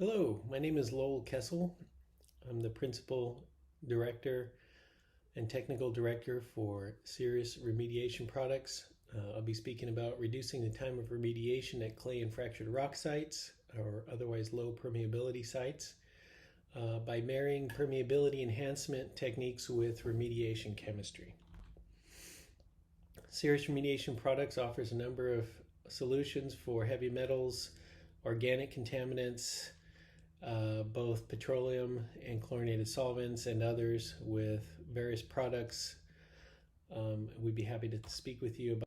Hello, my name is Lowell Kessel. I'm the Principal Director and Technical Director for Serious Remediation Products. I'll be speaking about reducing the time of remediation at clay and fractured rock sites, or otherwise low permeability sites, by marrying permeability enhancement techniques with remediation chemistry. Serious Remediation Products offers a number of solutions for heavy metals, organic contaminants, both petroleum and chlorinated solvents and others with various products. We'd be happy to speak with you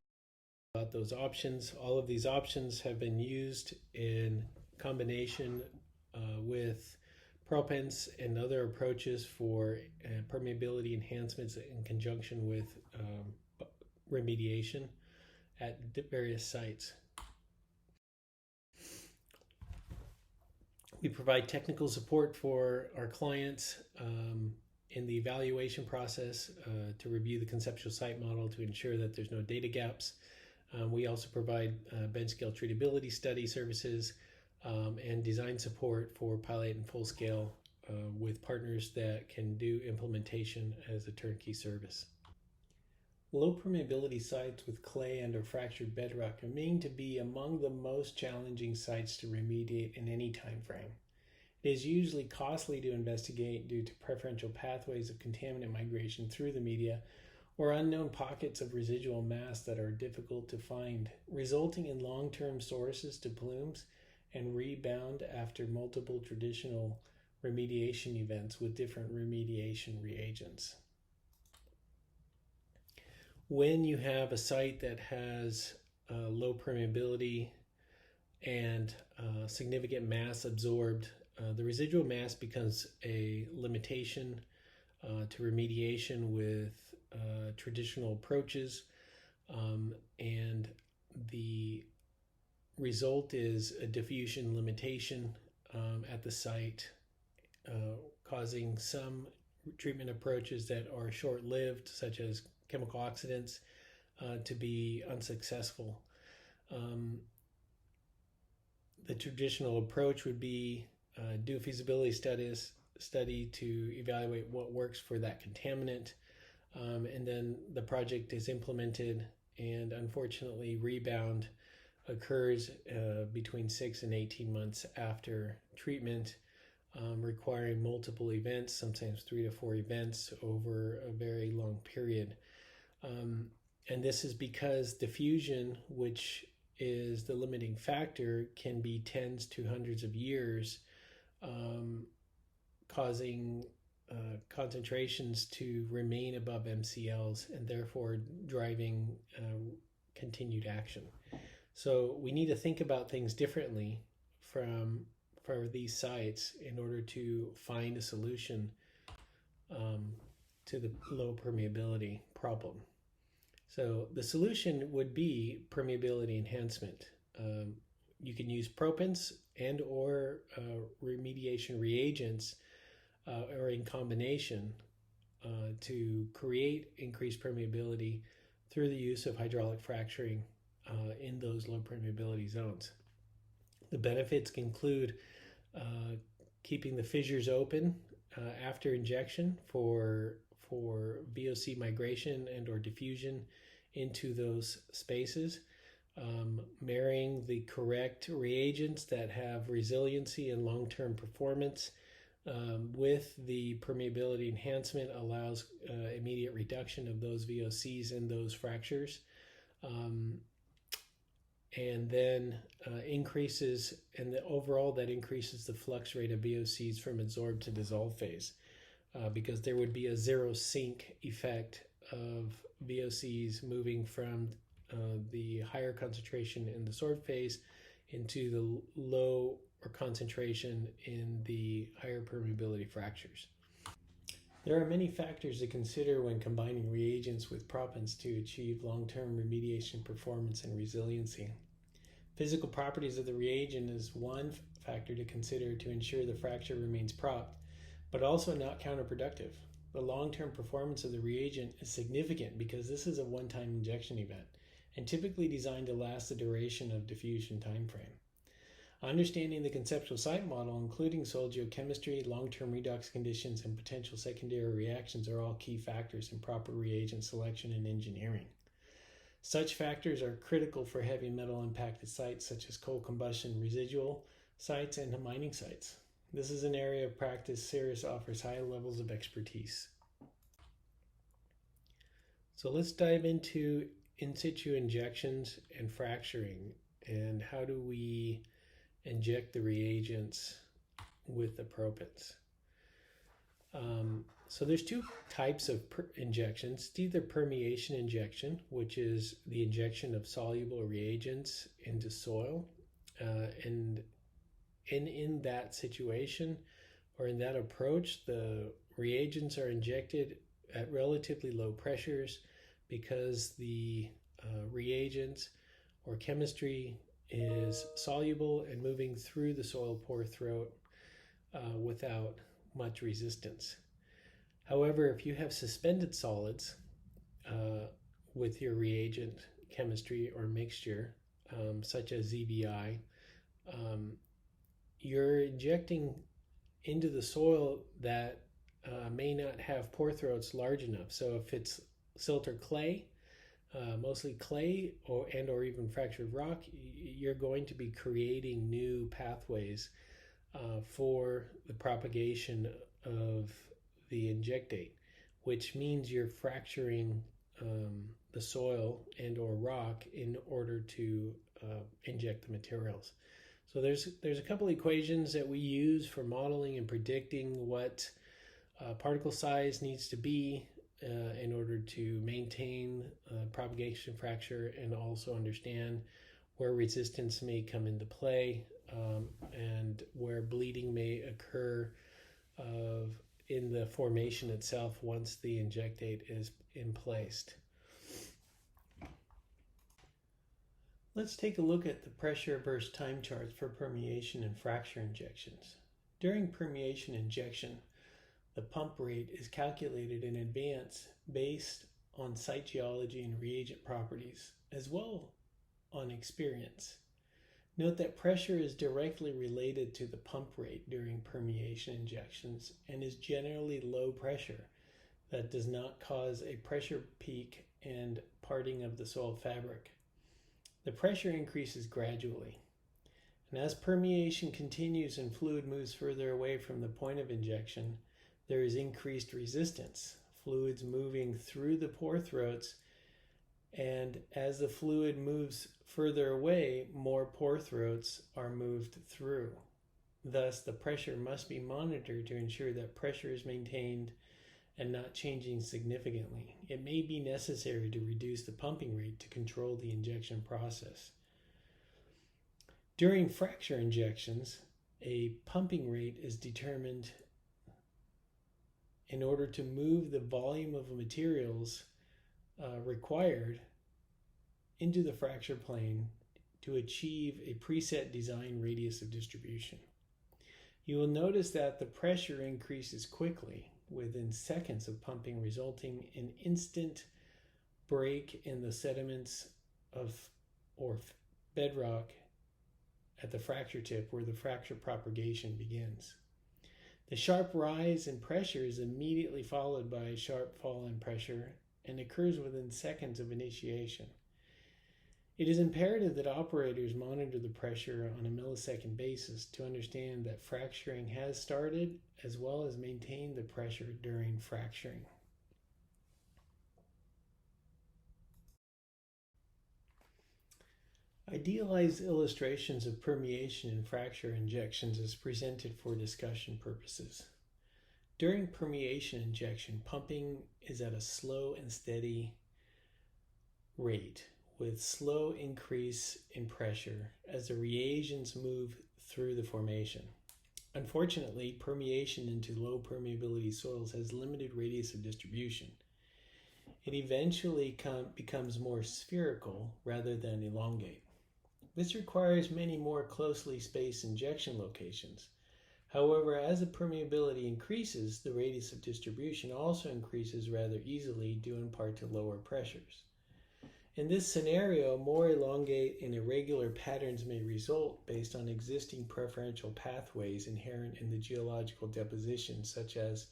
about those options. All of these options have been used in combination with proppants and other approaches for permeability enhancements in conjunction with remediation at various sites. We provide technical support for our clients in the evaluation process to review the conceptual site model to ensure that there's no data gaps. We also provide bench scale treatability study services and design support for pilot and full scale with partners that can do implementation as a turnkey service. Low permeability sites with clay and or fractured bedrock remain to be among the most challenging sites to remediate in any time frame. It is usually costly to investigate due to preferential pathways of contaminant migration through the media or unknown pockets of residual mass that are difficult to find, resulting in long-term sources to plumes and rebound after multiple traditional remediation events with different remediation reagents. When you have a site that has low permeability and significant mass absorbed, the residual mass becomes a limitation to remediation with traditional approaches, and the result is a diffusion limitation at the site, causing some treatment approaches that are short-lived, such as chemical oxidants, to be unsuccessful. The traditional approach would be do a feasibility study to evaluate what works for that contaminant, and then the project is implemented, and unfortunately rebound occurs between 6 and 18 months after treatment, requiring multiple events, sometimes 3 to 4 events over a very long period. And this is because diffusion, which is the limiting factor, can be tens to hundreds of years, causing concentrations to remain above MCLs and therefore driving continued action. So we need to think about things differently for these sites in order to find a solution to the low permeability problem. So the solution would be permeability enhancement. You can use proppants and or remediation reagents or in combination to create increased permeability through the use of hydraulic fracturing in those low permeability zones. The benefits include keeping the fissures open after injection for VOC migration and or diffusion into those spaces, marrying the correct reagents that have resiliency and long-term performance with the permeability enhancement allows immediate reduction of those VOCs and those fractures, and then increases, and overall that increases the flux rate of VOCs from adsorb to dissolve phase, because there would be a zero sink effect of VOCs moving from the higher concentration in the sorb phase into the low or concentration in the higher permeability fractures. There are many factors to consider when combining reagents with proppants to achieve long-term remediation performance and resiliency. Physical properties of the reagent is one factor to consider to ensure the fracture remains propped, but also not counterproductive. The long-term performance of the reagent is significant because this is a one-time injection event and typically designed to last the duration of diffusion time frame. Understanding the conceptual site model, including soil geochemistry, long-term redox conditions, and potential secondary reactions are all key factors in proper reagent selection and engineering. Such factors are critical for heavy metal impacted sites such as coal combustion residual sites and mining sites. This is an area of practice Cirrus offers high levels of expertise. So let's dive into in situ injections and fracturing, and how do we inject the reagents with the proppants. So there's two types of injections. It's either permeation injection, which is the injection of soluble reagents into soil, and in that situation or in that approach, the reagents are injected at relatively low pressures because the reagents or chemistry is soluble and moving through the soil pore throat without much resistance. However, if you have suspended solids with your reagent chemistry or mixture, such as ZBI, you're injecting into the soil that may not have pore throats large enough. So if it's silt or clay, mostly clay or even fractured rock, you're going to be creating new pathways for the propagation of the injectate, which means you're fracturing the soil and or rock in order to inject the materials. So there's a couple equations that we use for modeling and predicting what particle size needs to be in order to maintain propagation fracture, and also understand where resistance may come into play and where bleeding may occur in the formation itself once the injectate is placed. Let's take a look at the pressure versus time charts for permeation and fracture injections. During permeation injection, the pump rate is calculated in advance based on site geology and reagent properties, as well on experience. Note that pressure is directly related to the pump rate during permeation injections and is generally low pressure that does not cause a pressure peak and parting of the soil fabric. The pressure increases gradually, and as permeation continues and fluid moves further away from the point of injection, there is increased resistance, fluids moving through the pore throats, and as the fluid moves further away, more pore throats are moved through. Thus, the pressure must be monitored to ensure that pressure is maintained and not changing significantly. It may be necessary to reduce the pumping rate to control the injection process. During fracture injections, a pumping rate is determined in order to move the volume of materials required into the fracture plane to achieve a preset design radius of distribution. You will notice that the pressure increases quickly within seconds of pumping, resulting in instant break in the sediments or bedrock at the fracture tip where the fracture propagation begins. The sharp rise in pressure is immediately followed by a sharp fall in pressure and occurs within seconds of initiation. It is imperative that operators monitor the pressure on a millisecond basis to understand that fracturing has started, as well as maintain the pressure during fracturing. Idealized illustrations of permeation and fracture injections is presented for discussion purposes. During permeation injection, pumping is at a slow and steady rate, with slow increase in pressure as the reagents move through the formation. Unfortunately, permeation into low permeability soils has limited radius of distribution. It eventually becomes more spherical rather than elongate. This requires many more closely spaced injection locations. However, as the permeability increases, the radius of distribution also increases rather easily, due in part to lower pressures. In this scenario, more elongate and irregular patterns may result based on existing preferential pathways inherent in the geological deposition, such as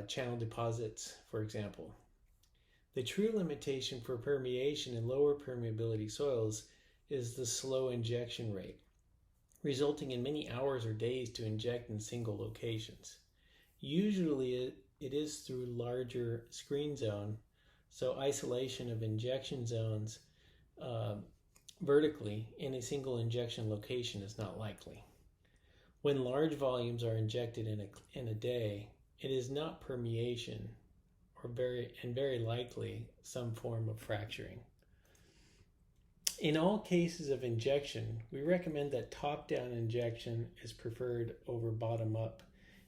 channel deposits, for example. The true limitation for permeation in lower permeability soils is the slow injection rate, resulting in many hours or days to inject in single locations. Usually it is through larger screen zone, so isolation of injection zones vertically in a single injection location is not likely. When large volumes are injected in a day, it is not permeation or very likely some form of fracturing. In all cases of injection, we recommend that top-down injection is preferred over bottom-up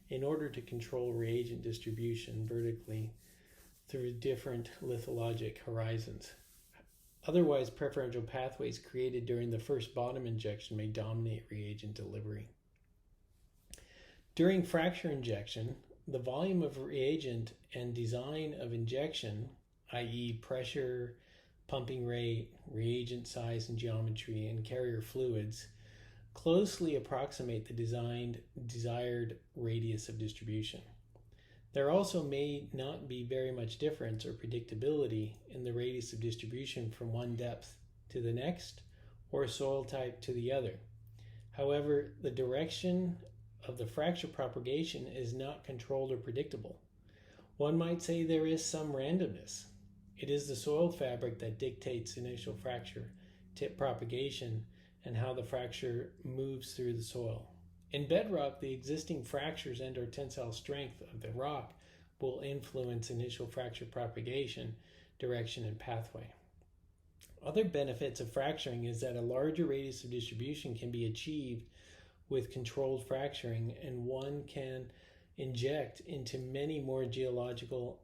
in order to control reagent distribution vertically through different lithologic horizons. Otherwise, preferential pathways created during the first bottom injection may dominate reagent delivery. During fracture injection, the volume of reagent and design of injection, i.e. pressure, pumping rate, reagent size and geometry, and carrier fluids, closely approximate the desired radius of distribution. There also may not be very much difference or predictability in the radius of distribution from one depth to the next or soil type to the other. However, the direction of the fracture propagation is not controlled or predictable. One might say there is some randomness. It is the soil fabric that dictates initial fracture tip propagation and how the fracture moves through the soil. In bedrock, the existing fractures and/or tensile strength of the rock will influence initial fracture propagation, direction, and pathway. Other benefits of fracturing is that a larger radius of distribution can be achieved with controlled fracturing, and one can inject into many more geological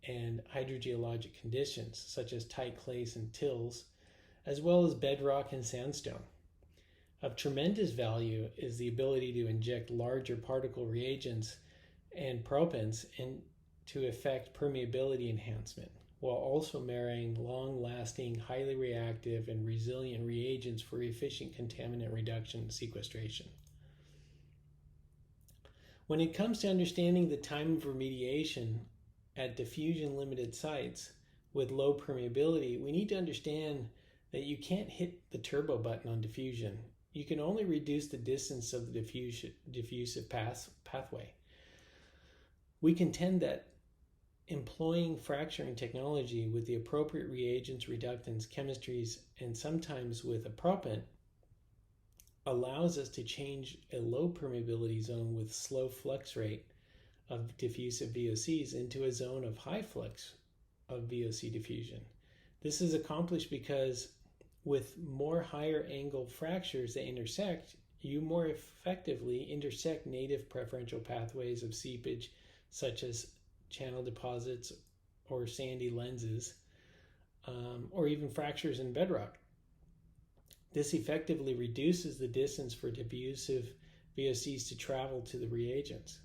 and hydrogeologic conditions, such as tight clays and tills, as well as bedrock and sandstone. Of tremendous value is the ability to inject larger particle reagents and proppants to effect permeability enhancement, while also marrying long-lasting, highly reactive, and resilient reagents for efficient contaminant reduction and sequestration. When it comes to understanding the time of remediation at diffusion-limited sites with low permeability, we need to understand that you can't hit the turbo button on diffusion. You can only reduce the distance of the diffusive pathway. We contend that employing fracturing technology with the appropriate reagents, reductants, chemistries, and sometimes with a proppant allows us to change a low permeability zone with slow flux rate of diffusive VOCs into a zone of high flux of VOC diffusion. This is accomplished because with more higher angle fractures that intersect, you more effectively intersect native preferential pathways of seepage, such as channel deposits or sandy lenses, or even fractures in bedrock. This effectively reduces the distance for diffusive VOCs to travel to the reagents.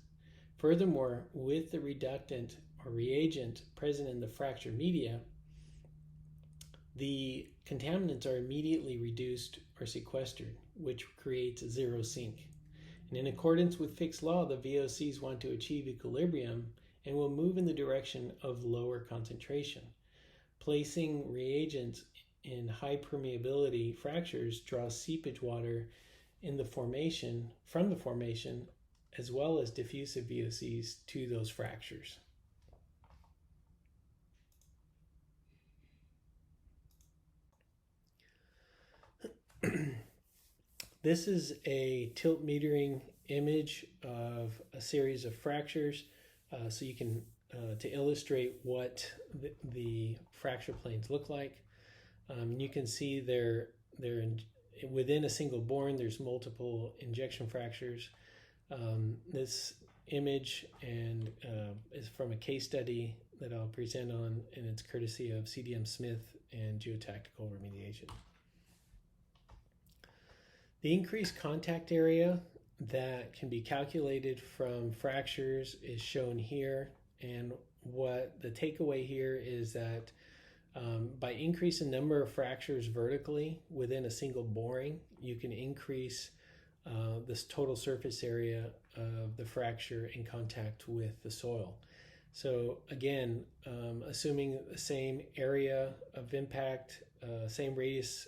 Furthermore, with the reductant or reagent present in the fracture media, the contaminants are immediately reduced or sequestered, which creates a zero sink. And in accordance with Fick's law, the VOCs want to achieve equilibrium and will move in the direction of lower concentration. Placing reagents in high permeability fractures draws seepage water from the formation, as well as diffusive VOCs to those fractures. This is a tilt metering image of a series of fractures, so you can to illustrate what the fracture planes look like. You can see they're within a single born. There's multiple injection fractures. This image is from a case study that I'll present on, and it's courtesy of CDM Smith and Geotactical Remediation. The increased contact area that can be calculated from fractures is shown here, and what the takeaway here is that By increasing the number of fractures vertically within a single boring, you can increase this total surface area of the fracture in contact with the soil. So again, assuming the same area of impact, same radius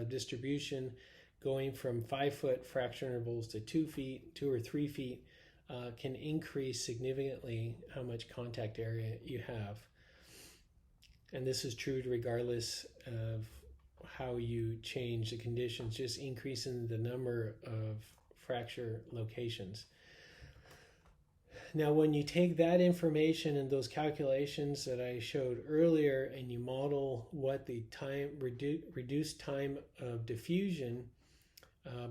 distribution, going from 5-foot fracture intervals to 2 feet, 2 or 3 feet, can increase significantly how much contact area you have. And this is true regardless of how you change the conditions, just increasing the number of fracture locations. Now, when you take that information and those calculations that I showed earlier and you model what the reduced time of diffusion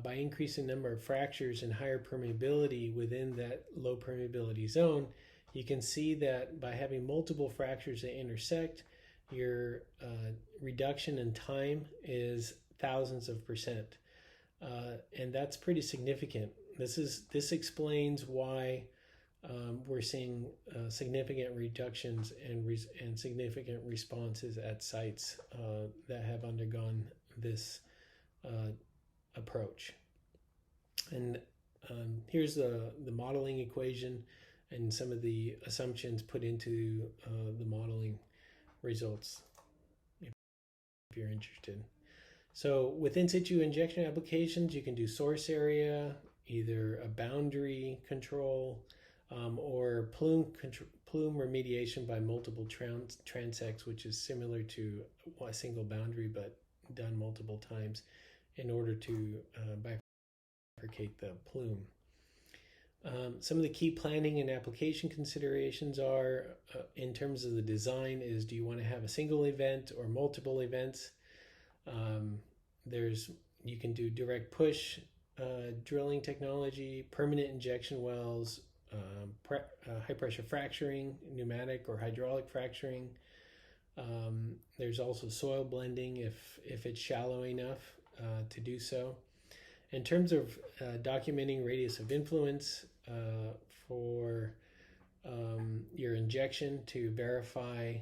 by increasing the number of fractures and higher permeability within that low permeability zone, you can see that by having multiple fractures that intersect, your reduction in time is thousands of percent, and that's pretty significant. This explains why we're seeing significant reductions and significant responses at sites that have undergone this approach. And here's the modeling equation and some of the assumptions put into the modeling results if you're interested. So with in situ injection applications, you can do source area, either a boundary control or plume remediation by multiple transects, which is similar to a single boundary but done multiple times in order to bifurcate the plume. Some of the key planning and application considerations are, in terms of the design, is do you want to have a single event or multiple events? You can do direct push drilling technology, permanent injection wells, high pressure fracturing, pneumatic or hydraulic fracturing. There's also soil blending if it's shallow enough to do so. In terms of documenting radius of influence for your injection to verify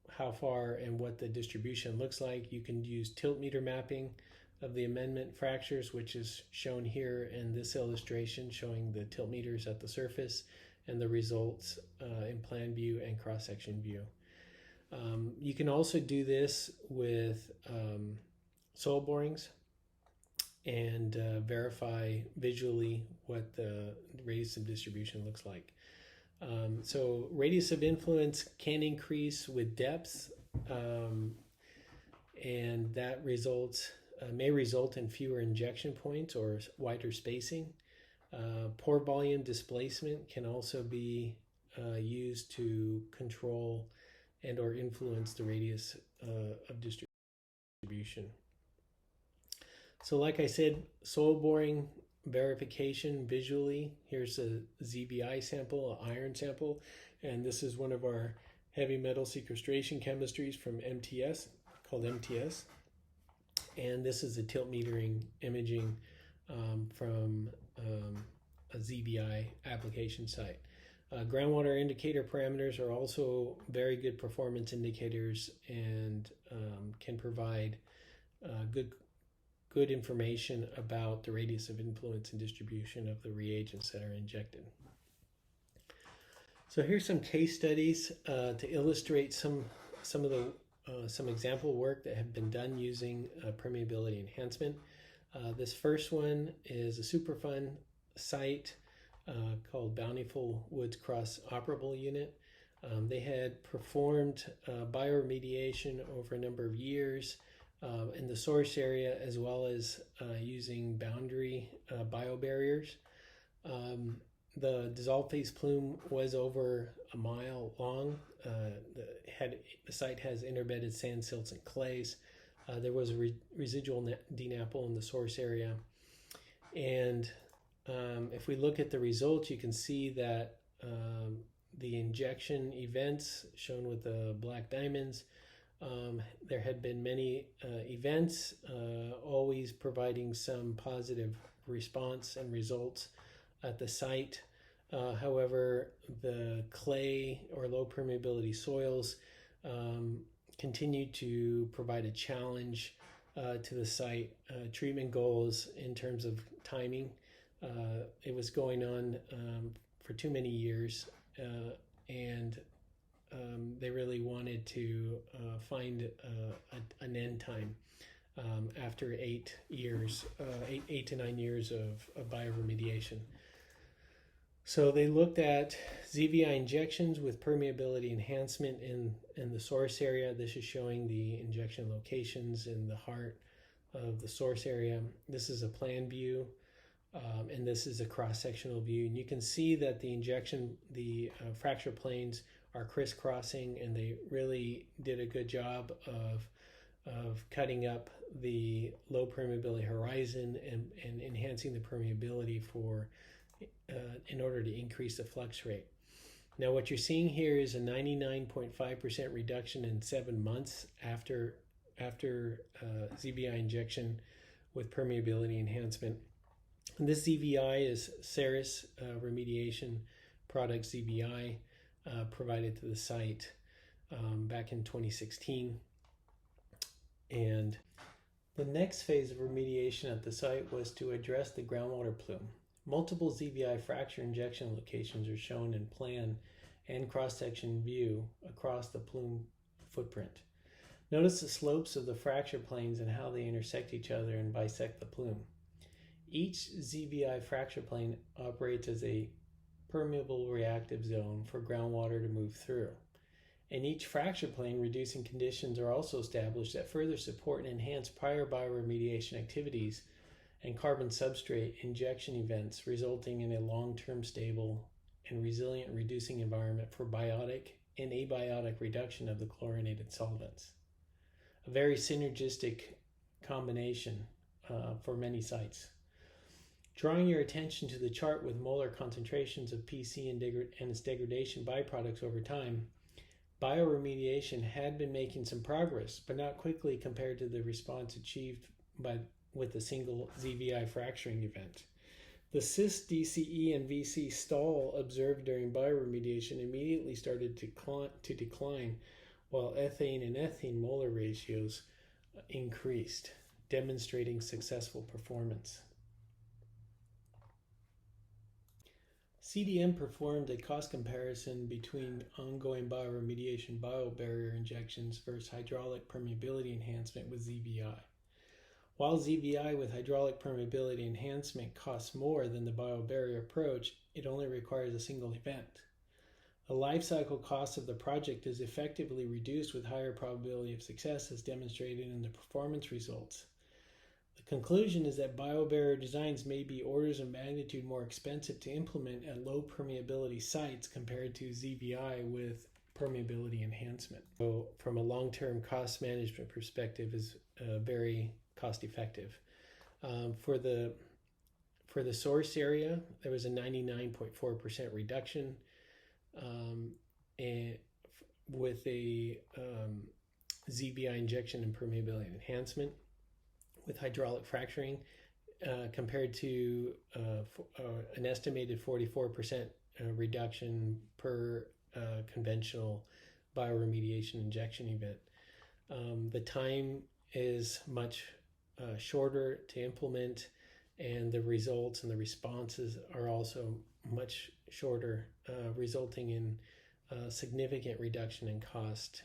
how far and what the distribution looks like, you can use tilt meter mapping of the amendment fractures, which is shown here in this illustration, showing the tilt meters at the surface and the results in plan view and cross-section view. You can also do this with soil borings and verify visually what the radius of distribution looks like. So radius of influence can increase with depth, and that may result in fewer injection points or wider spacing. Pore volume displacement can also be used to control and or influence the radius of distribution. So like I said, soil boring verification visually. Here's a ZBI sample, an iron sample, and this is one of our heavy metal sequestration chemistries from MTS, called MTS. And this is a tilt metering imaging from a ZBI application site. Groundwater indicator parameters are also very good performance indicators and can provide good information about the radius of influence and distribution of the reagents that are injected. So here's some case studies to illustrate some example work that have been done using permeability enhancement. This first one is a Superfund site called Bountiful Woods Cross Operable Unit. They had performed bioremediation over a number of years in the source area, as well as using boundary biobarriers. The dissolved phase plume was over a mile long. The site has interbedded sand, silts, and clays. There was a residual NAPL in the source area. And if we look at the results, you can see that the injection events shown with the black diamonds, there had been many events, always providing some positive response and results at the site. However, the clay or low permeability soils continued to provide a challenge to the site. Treatment goals in terms of timing. It was going on for too many years, and they really wanted to find an end time after 8 years, 8 to 9 years of bioremediation. So they looked at ZVI injections with permeability enhancement in the source area. This is showing the injection locations in the heart of the source area. This is a plan view, and this is a cross-sectional view. And you can see that the fracture planes are crisscrossing, and they really did a good job of cutting up the low permeability horizon and enhancing the permeability in order to increase the flux rate. Now what you're seeing here is a 99.5% reduction in 7 months after ZVI injection with permeability enhancement. And this ZVI is Ceres Remediation product ZVI provided to the site back in 2016. And the next phase of remediation at the site was to address the groundwater plume. Multiple ZVI fracture injection locations are shown in plan and cross-section view across the plume footprint. Notice the slopes of the fracture planes and how they intersect each other and bisect the plume. Each ZVI fracture plane operates as a permeable reactive zone for groundwater to move through. In each fracture plane, reducing conditions are also established that further support and enhance prior bioremediation activities and carbon substrate injection events, resulting in a long-term stable and resilient reducing environment for biotic and abiotic reduction of the chlorinated solvents. A very synergistic combination for many sites. Drawing your attention to the chart with molar concentrations of PC and its degradation byproducts over time, bioremediation had been making some progress, but not quickly compared to the response achieved with a single ZVI fracturing event. The cis DCE and VC stall observed during bioremediation immediately started to decline, while ethane and ethene molar ratios increased, demonstrating successful performance. CDM performed a cost comparison between ongoing bioremediation biobarrier injections versus hydraulic permeability enhancement with ZVI. While ZVI with hydraulic permeability enhancement costs more than the biobarrier approach, it only requires a single event. The life cycle cost of the project is effectively reduced with higher probability of success, as demonstrated in the performance results. The conclusion is that biobarrier designs may be orders of magnitude more expensive to implement at low permeability sites compared to ZVI with permeability enhancement. So from a long-term cost management perspective, is very cost effective. For the source area, there was a 99.4% reduction and with a ZVI injection and permeability enhancement with hydraulic fracturing compared to an estimated 44% reduction per conventional bioremediation injection event. The time is much shorter to implement, and the results and the responses are also much shorter, resulting in significant reduction in cost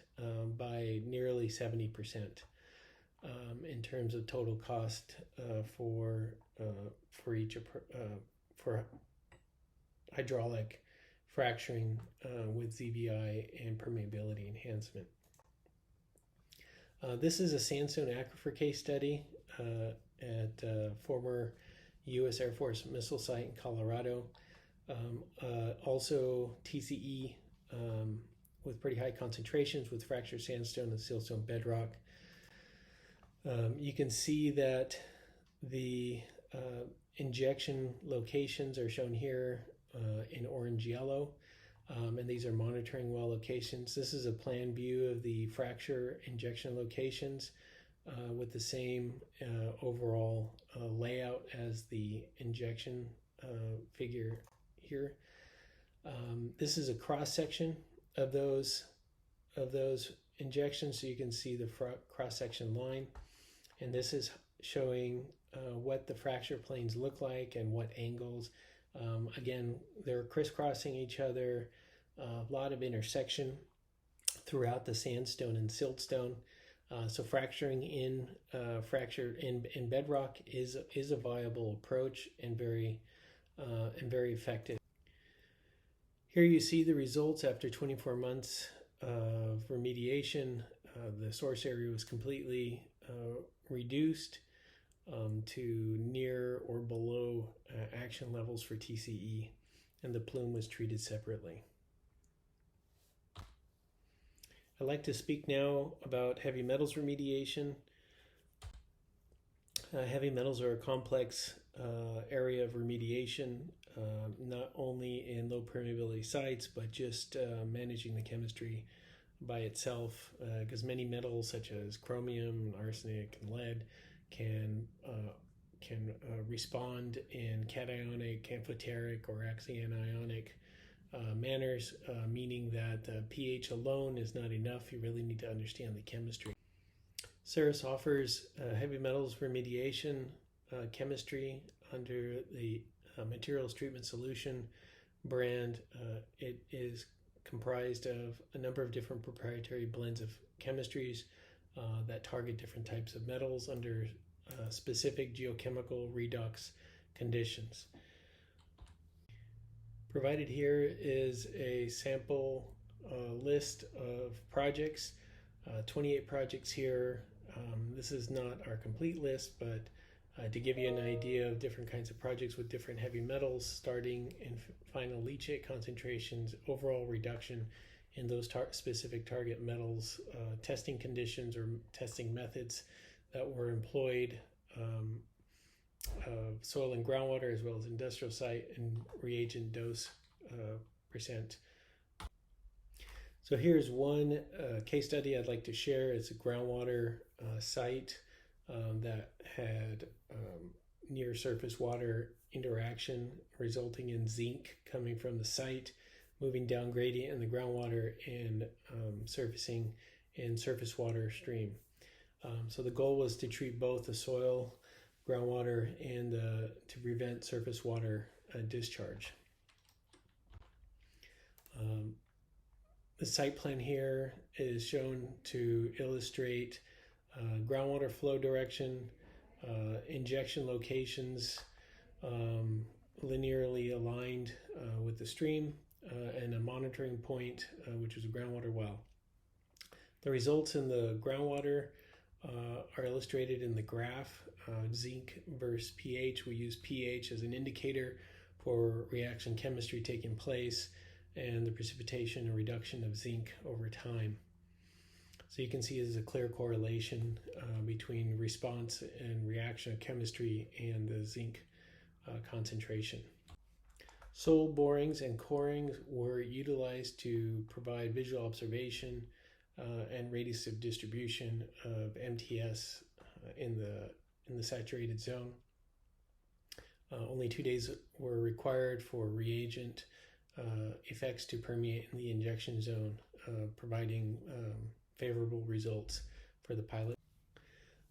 by nearly 70% in terms of total cost for hydraulic fracturing with ZVI and permeability enhancement. This is a sandstone aquifer case study at former U.S. Air Force missile site in Colorado. Also TCE with pretty high concentrations with fractured sandstone and siltstone bedrock. You can see that the injection locations are shown here in orange yellow, and these are monitoring well locations. This is a plan view of the fracture injection locations with the same overall layout as the injection figure here. This is a cross section of those injection, so you can see the cross-section line, and this is showing what the fracture planes look like and what angles. Again, they're crisscrossing each other, a lot of intersection throughout the sandstone and siltstone. So fracturing in bedrock is a viable approach and very effective. Here you see the results after 24 months of remediation. The source area was completely reduced to near or below action levels for TCE, and the plume was treated separately. I'd like to speak now about heavy metals remediation. Heavy metals are a complex area of remediation, not only in low permeability sites, but just managing the chemistry by itself, because many metals such as chromium, arsenic, and lead can respond in cationic, amphoteric, or axianionic manners, meaning that pH alone is not enough. You really need to understand the chemistry. Ceres offers heavy metals remediation chemistry under the Materials Treatment Solution brand. It is comprised of a number of different proprietary blends of chemistries that target different types of metals under specific geochemical redox conditions. Provided here is a sample list of projects, 28 projects here. This is not our complete list, but to give you an idea of different kinds of projects with different heavy metals, starting in final leachate concentrations, overall reduction in those specific target metals, testing conditions or testing methods that were employed, soil and groundwater, as well as industrial site and reagent dose percent. So here's one case study I'd like to share. It's a groundwater site that had near surface water interaction resulting in zinc coming from the site, moving down gradient in the groundwater and surfacing in surface water stream. So the goal was to treat both the soil, groundwater, and to prevent surface water discharge. The site plan here is shown to illustrate groundwater flow direction, injection locations linearly aligned with the stream, and a monitoring point, which is a groundwater well. The results in the groundwater are illustrated in the graph, zinc versus pH. We use pH as an indicator for reaction chemistry taking place and the precipitation and reduction of zinc over time. So you can see there's a clear correlation between response and reaction of chemistry and the zinc concentration. Soil borings and corings were utilized to provide visual observation and radius of distribution of MTS in the saturated zone. Only 2 days were required for reagent effects to permeate in the injection zone, providing favorable results for the pilot.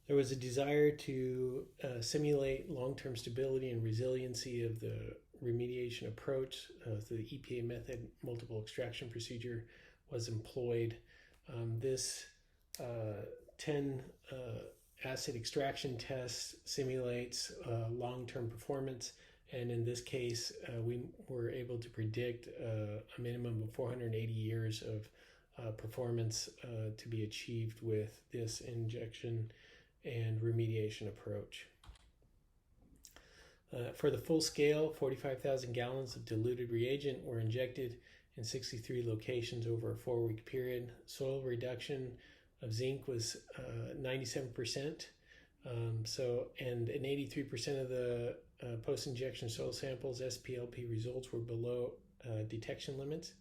There was a desire to simulate long-term stability and resiliency of the remediation approach. So the EPA method, multiple extraction procedure, was employed. This 10 acid extraction test simulates long-term performance, and in this case we were able to predict a minimum of 480 years of performance to be achieved with this injection and remediation approach. For the full scale, 45,000 gallons of diluted reagent were injected in 63 locations over a 4-week period. Soil reduction of zinc was 97%. And 83% of the post-injection soil samples SPLP results were below detection limits.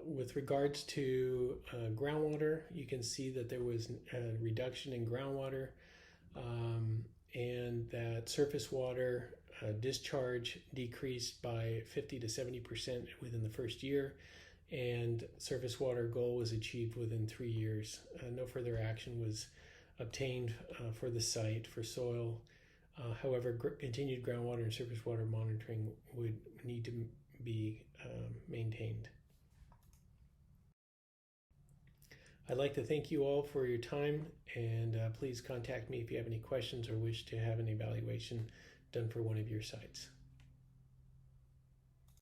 With regards to groundwater, you can see that there was a reduction in groundwater and that surface water discharge decreased by 50 to 70% within the first year. and surface water goal was achieved within 3 years. No further action was obtained for the site for soil. However, continued groundwater and surface water monitoring would need to be maintained. I'd like to thank you all for your time, and please contact me if you have any questions or wish to have an evaluation done for one of your sites.